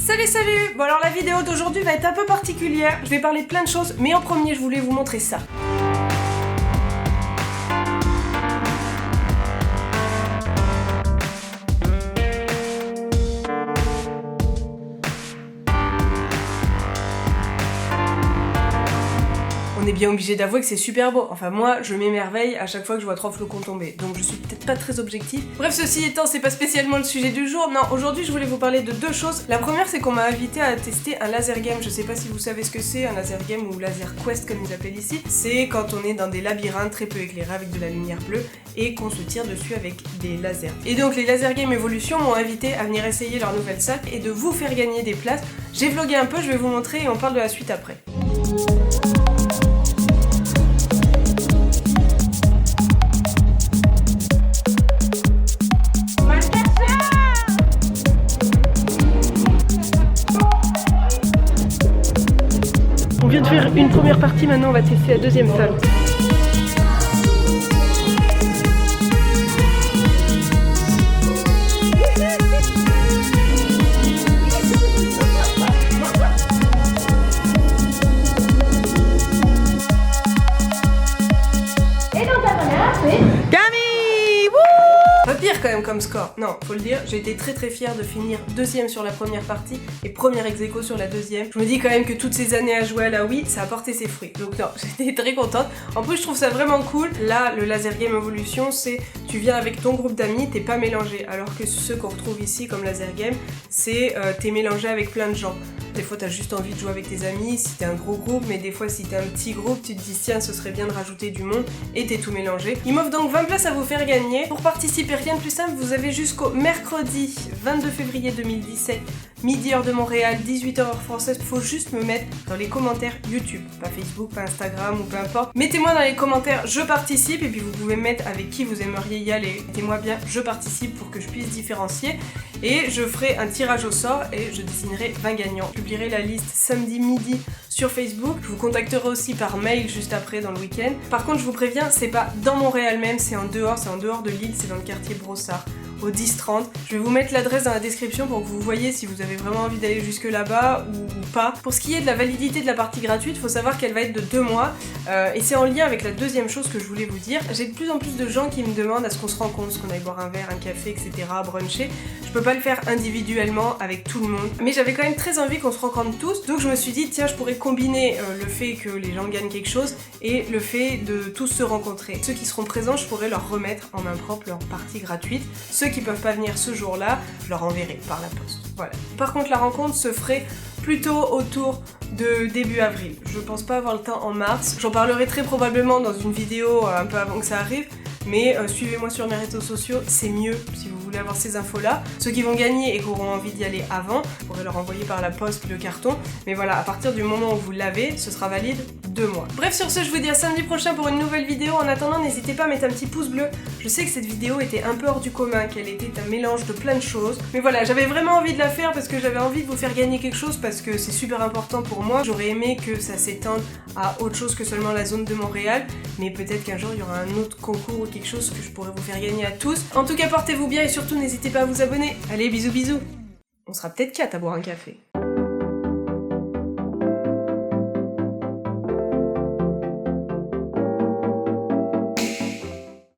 Salut! Bon alors la vidéo d'aujourd'hui va être un peu particulière, je vais parler de plein de choses, mais en premier je voulais vous montrer ça. On est bien obligé d'avouer que c'est super beau. Enfin moi, je m'émerveille à chaque fois que je vois 3 flocons tomber. Donc je suis peut-être pas très objective. Bref, ceci étant, c'est pas spécialement le sujet du jour. Non, aujourd'hui je voulais vous parler de deux choses. La première, c'est qu'on m'a invité à tester un laser game. Je sais pas si vous savez ce que c'est, un laser game ou laser quest comme ils appellent ici. C'est quand on est dans des labyrinthes très peu éclairés avec de la lumière bleue et qu'on se tire dessus avec des lasers. Et donc les laser game Evolution m'ont invité à venir essayer leur nouvelle salle et de vous faire gagner des places. J'ai vlogué un peu, je vais vous montrer et on parle de la suite après. On vient de faire une première partie, maintenant on va tester la deuxième salle. Pas pire quand même comme score. Non, faut le dire, j'ai été très fière de finir deuxième sur la première partie et première ex-aequo sur la deuxième. Je me dis quand même que toutes ces années à jouer à la Wii, ça a porté ses fruits. Donc non, j'étais très contente. En plus, je trouve ça vraiment cool. Là, le laser game Evolution, c'est tu viens avec ton groupe d'amis, t'es pas mélangé. Alors que ceux qu'on retrouve ici comme laser game, c'est t'es mélangé avec plein de gens. Des fois, t'as juste envie de jouer avec tes amis si t'es un gros groupe, mais des fois, si t'es un petit groupe, tu te dis tiens, ce serait bien de rajouter du monde et t'es tout mélangé. Il m'offre donc 20 places à vous faire gagner. Pour participer, rien de plus simple, vous avez jusqu'au mercredi 22 février 2017, midi heure de Montréal, 18h heure française. Faut juste me mettre dans les commentaires YouTube, pas Facebook, pas Instagram ou peu importe. Mettez-moi dans les commentaires je participe et puis vous pouvez mettre avec qui vous aimeriez y aller. Mettez-moi bien je participe pour que je puisse différencier et je ferai un tirage au sort et je désignerai 20 gagnants. Je publierai la liste samedi midi sur Facebook. Je vous contacterai aussi par mail juste après dans le week-end. Par contre, je vous préviens, c'est pas dans Montréal même, c'est en dehors de l'île, c'est dans le quartier Brossard, au 10-30. Je vais vous mettre l'adresse dans la description pour que vous voyez si vous avez vraiment envie d'aller jusque là-bas ou pas. Pour ce qui est de la validité de la partie gratuite, il faut savoir qu'elle va être de 2 mois et c'est en lien avec la deuxième chose que je voulais vous dire. J'ai de plus en plus de gens qui me demandent à ce qu'on se rencontre, qu'on aille boire un verre, un café, etc., bruncher. Je peux pas le faire individuellement avec tout le monde, mais j'avais quand même très envie qu'on se rencontre tous, donc je me suis dit tiens, je pourrais combiner le fait que les gens gagnent quelque chose et le fait de tous se rencontrer. Ceux qui seront présents, je pourrais leur remettre en main propre leur partie gratuite. Ceux qui peuvent pas venir ce jour-là, je leur enverrai par la poste. Voilà. Par contre, la rencontre se ferait plutôt autour de début avril. Je pense pas avoir le temps en mars. J'en parlerai très probablement dans une vidéo un peu avant que ça arrive. Mais suivez-moi sur mes réseaux sociaux, c'est mieux si vous voulez avoir ces infos-là. Ceux qui vont gagner et qui auront envie d'y aller avant, vous pourrez leur envoyer par la poste le carton. Mais voilà, à partir du moment où vous l'avez, ce sera valide 2 mois. Bref, sur ce, je vous dis à samedi prochain pour une nouvelle vidéo. En attendant, n'hésitez pas à mettre un petit pouce bleu. Je sais que cette vidéo était un peu hors du commun, qu'elle était un mélange de plein de choses. Mais voilà, j'avais vraiment envie de la faire parce que j'avais envie de vous faire gagner quelque chose parce que c'est super important pour moi. J'aurais aimé que ça s'étende à autre chose que seulement la zone de Montréal. Mais peut-être qu'un jour, il y aura un autre concours ou quelque chose que je pourrais vous faire gagner à tous. En tout cas, portez-vous bien et surtout, n'hésitez pas à vous abonner. Allez, bisous bisous. On sera peut-être 4 à boire un café.